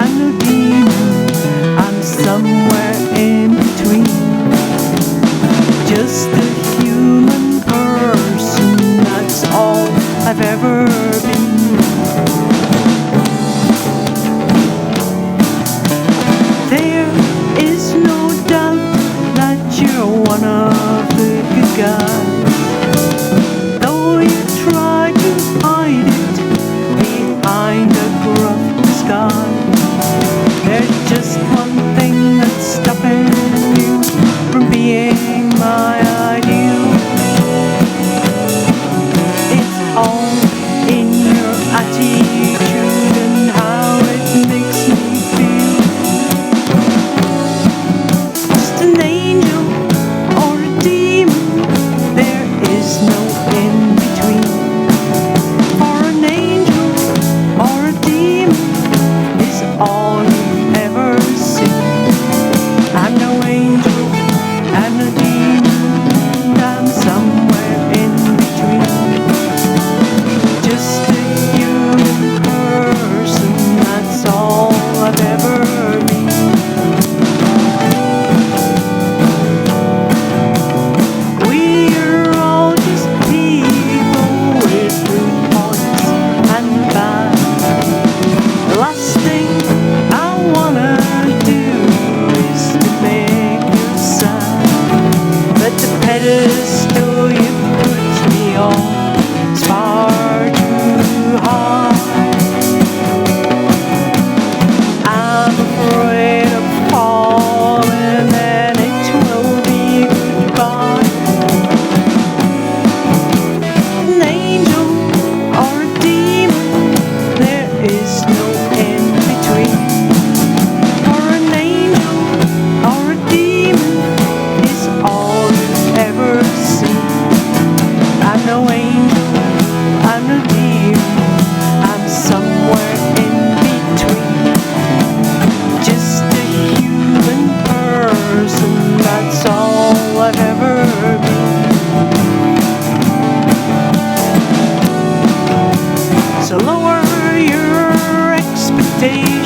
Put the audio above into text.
I'm no demon, I'm somewhere in between. Just a human person, that's all I've ever been. There is no doubt that you're one of the good guys, though you try to hide it behind a gruff disguise. There's just one thing that's stopping you from being my ideal. It's all in your attitude and how it makes me feel. Just an angel or a demon, there is no in between. For an angel or a demon is all you've ever seen. I'm no angel, I'm no demon, I'm somewhere in between. Just a human person, that's all I've ever been. We're all just people with good points and bad. The last thing I wanna do is to make you sad, but the pedestal you put me on is far too high. I'm afraid of falling and it will be goodbye. An angel or a demon, there is no in between. For an angel or a demon is all you've ever seen. I'm no angel, I'm no demon, I'm somewhere in between. Just a human person, that's all I've ever been. So lower your expectations